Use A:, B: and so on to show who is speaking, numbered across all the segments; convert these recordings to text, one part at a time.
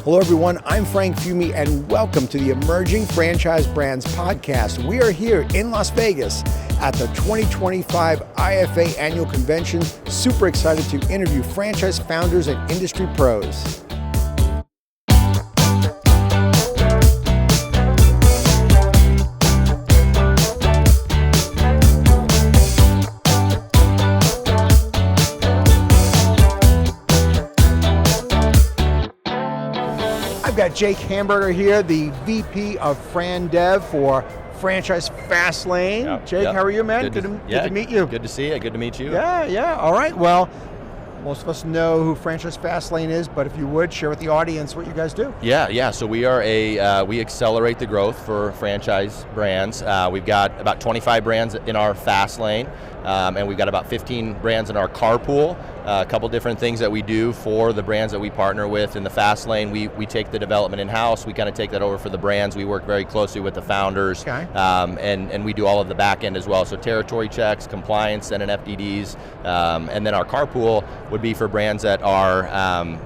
A: Hello everyone, I'm Frank Fumi and welcome to the Emerging Franchise Brands Podcast. We are here in Las Vegas at the 2025 IFA Annual Convention. Super excited to interview franchise founders and industry pros. I've got Jake Hamburger here, the VP of Fran Dev for Franchise FastLane.
B: Yep,
A: Jake, how are you, man? Good to meet you.
B: Good to see you. Good to meet you.
A: Yeah. All right. Well, most of us know who Franchise FastLane is, but if you would, share with the audience what you guys do.
B: Yeah. So we are we accelerate the growth for franchise brands. We've got about 25 brands in our FastLane, and we've got about 15 brands in our Carpool. A couple different things that we do for the brands that we partner with. In the FastLane, we take the development in-house. We kind of take that over for the brands. We work very closely with the founders,
A: okay.
B: And we do all of the back end as well. So territory checks, compliance, and FDDs, and then our Carpool would be for brands that are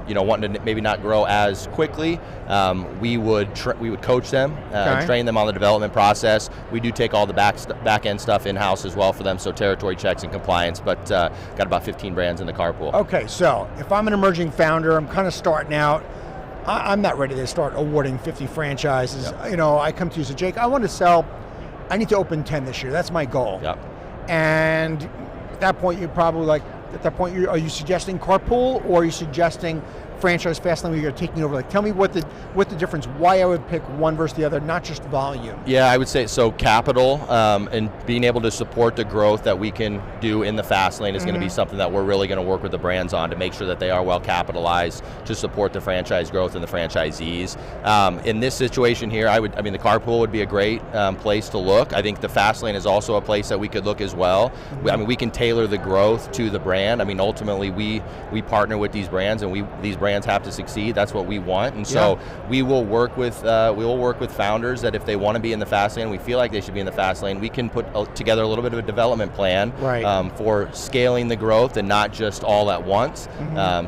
B: wanting to maybe not grow as quickly. We would coach them, and train them on the development process. We do take all the back end stuff in-house as well for them, so territory checks and compliance, but got about 15 brands in the Carpool.
A: Okay, so if I'm an emerging founder, I'm kind of starting out, I'm not ready to start awarding 50 franchises. Yep. I come to you and say, Jake, I need to open 10 this year. That's my goal.
B: Yep.
A: And at that point, are you suggesting Carpool, or are you suggesting Franchise FastLane where you're taking over? Tell me what the difference, why I would pick one versus the other, not just volume.
B: Yeah, I would say so. Capital and being able to support the growth that we can do in the FastLane is going to be something that we're really going to work with the brands on to make sure that they are well capitalized to support the franchise growth and the franchisees. In this situation here, the Carpool would be a great place to look. I think the FastLane is also a place that we could look as well. We can tailor the growth to the brand. Ultimately we partner with these brands, and these brands have to succeed. That's what we want, and so we will work with founders that if they want to be in the FastLane, we feel like they should be in the FastLane. We can put together a little bit of a development plan for scaling the growth and not just all at once.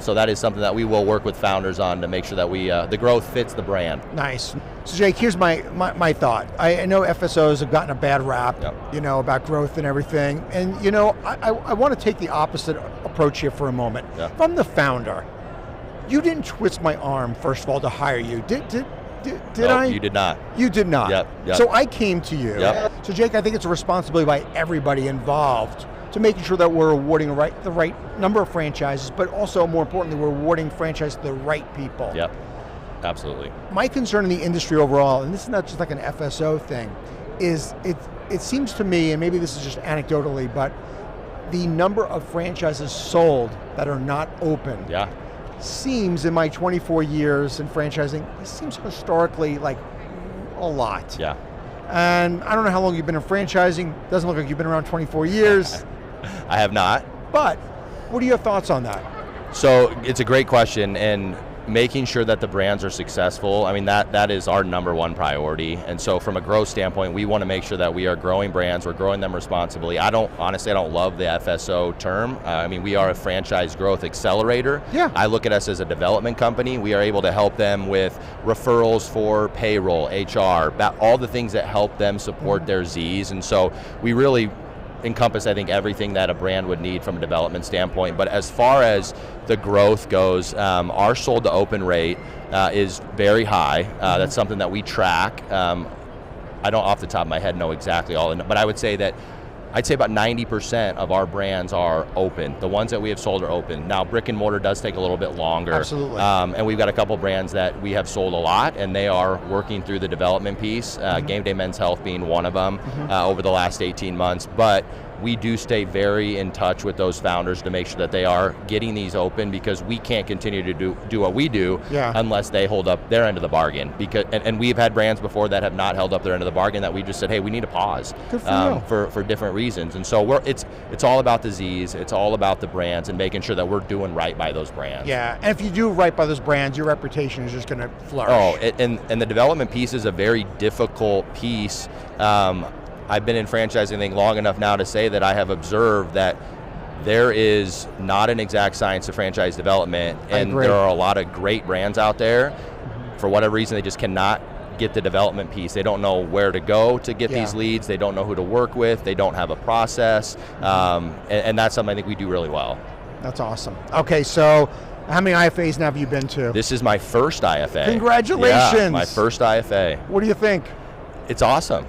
B: So that is something that we will work with founders on to make sure that the growth fits the brand.
A: Nice. So Jake, here's my thought. I know FSOs have gotten a bad rap, about growth and everything, and I want to take the opposite approach here for a moment. If I'm the founder, you didn't twist my arm, first of all, to hire you. Did I?
B: You did not.
A: You did not.
B: Yep.
A: So I came to you.
B: Yep.
A: So Jake, I think it's a responsibility by everybody involved to making sure that we're awarding the right number of franchises, but also more importantly, we're awarding franchise to the right people.
B: Yep. Absolutely.
A: My concern in the industry overall, and this is not just like an FSO thing, is it seems to me, and maybe this is just anecdotally, but the number of franchises sold that are not open seems, in my 24 years in franchising, it seems historically like a lot.
B: Yeah.
A: And I don't know how long you've been in franchising. Doesn't look like you've been around 24 years.
B: I have not.
A: But what are your thoughts on that?
B: So it's a great question, and making sure that the brands are successful, that is our number one priority. And so from a growth standpoint, we want to make sure that we are growing brands, we're growing them responsibly. I don't love the FSO term. We are a franchise growth accelerator. Yeah. I look at us as a development company. We are able to help them with referrals for payroll, HR, all the things that help them support their Zs. And so we really encompass, I think, everything that a brand would need from a development standpoint. But as far as the growth goes, our sold to open rate is very high. That's something that we track. I don't off the top of my head know exactly all, but I would say that I'd say about 90% of our brands are open. The ones that we have sold are open. Now, brick and mortar does take a little bit longer.
A: Absolutely.
B: And we've got a couple brands that we have sold a lot, and they are working through the development piece, Game Day Men's Health being one of them over the last 18 months. But we do stay very in touch with those founders to make sure that they are getting these open, because we can't continue to do what we do unless they hold up their end of the bargain. And we've had brands before that have not held up their end of the bargain that we just said, hey, we need to pause for different reasons. And so it's all about the Z's, it's all about the brands and making sure that we're doing right by those brands.
A: Yeah, and if you do right by those brands, your reputation is just going to flourish.
B: Oh, and the development piece is a very difficult piece. I've been in franchising, I think, long enough now to say that I have observed that there is not an exact science to franchise development, and there are a lot of great brands out there. for whatever reason, they just cannot get the development piece. They don't know where to go to get these leads. They don't know who to work with. They don't have a process. And that's something I think we do really well.
A: That's awesome. Okay, so how many IFAs now have you been to?
B: This is my first IFA.
A: Congratulations.
B: Yeah, my first IFA.
A: What do you think?
B: It's awesome.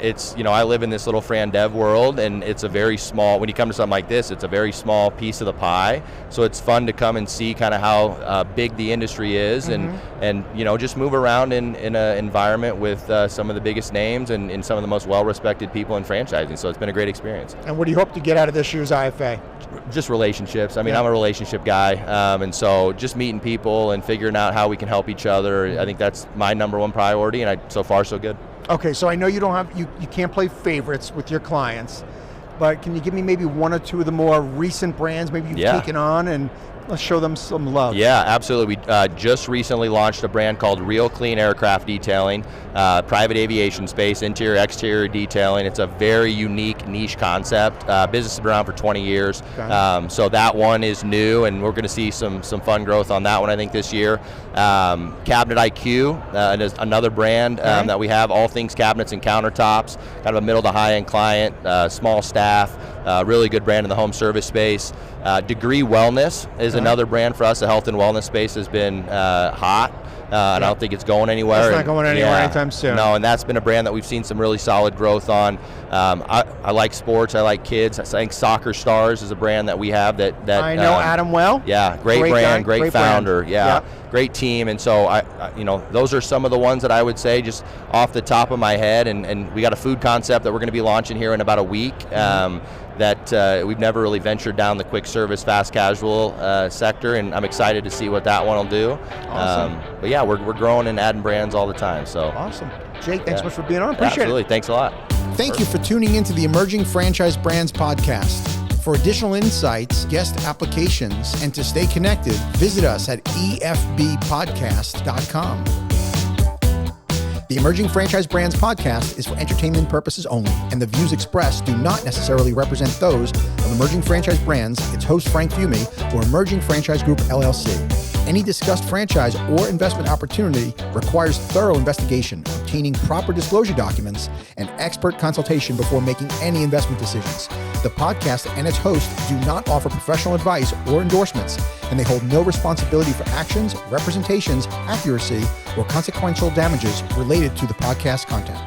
B: It's, I live in this little Fran Dev world, and it's a very small, when you come to something like this, it's a very small piece of the pie. So it's fun to come and see kind of how big the industry is, and just move around in an environment with some of the biggest names and some of the most well-respected people in franchising. So it's been a great experience.
A: And what do you hope to get out of this year's IFA?
B: Just relationships. I mean, I'm a relationship guy, and so just meeting people and figuring out how we can help each other. I think that's my number one priority, and so far so good.
A: Okay, so I know you don't have you can't play favorites with your clients, but can you give me maybe one or two of the more recent brands maybe you've taken on, and let's show them some love?
B: Yeah, absolutely. We just recently launched a brand called Real Clean Aircraft Detailing, private aviation space, interior, exterior detailing. It's a very unique niche concept. Business has been around for 20 years. Okay. So that one is new, and we're going to see some fun growth on that one, I think, this year. Cabinet IQ is another brand that we have, all things cabinets and countertops, kind of a middle to high-end client, small staff, really good brand in the home service space. Degree Wellness is another brand for us. The health and wellness space has been hot. I don't think it's going anywhere.
A: It's not going anywhere anytime soon.
B: No, and that's been a brand that we've seen some really solid growth on. I like sports. I like kids. I think Soccer Stars is a brand that we have that
A: I know Adam well.
B: Yeah, great brand,
A: guy,
B: great founder.
A: Brand.
B: Yeah, great team. And so I those are some of the ones that I would say just off the top of my head. And we got a food concept that we're going to be launching here in about a week. That we've never really ventured down the quick service, fast casual sector, and I'm excited to see what that one will do.
A: Awesome.
B: But yeah, we're growing and adding brands all the time. So
A: awesome, Jake. Thanks so much for being on. Appreciate
B: Absolutely.
A: it.
B: Thanks a lot.
A: Thank you for tuning into the Emerging Franchise Brands podcast. For additional insights, guest applications, and to stay connected, visit us at efbpodcast.com. The Emerging Franchise Brands podcast is for entertainment purposes only, and the views expressed do not necessarily represent those of Emerging Franchise Brands, its host Frank Fumey, or Emerging Franchise Group LLC. Any discussed franchise or investment opportunity requires thorough investigation, obtaining proper disclosure documents, and expert consultation before making any investment decisions. The podcast and its host do not offer professional advice or endorsements, and they hold no responsibility for actions, representations, accuracy, or consequential damages related to the podcast content.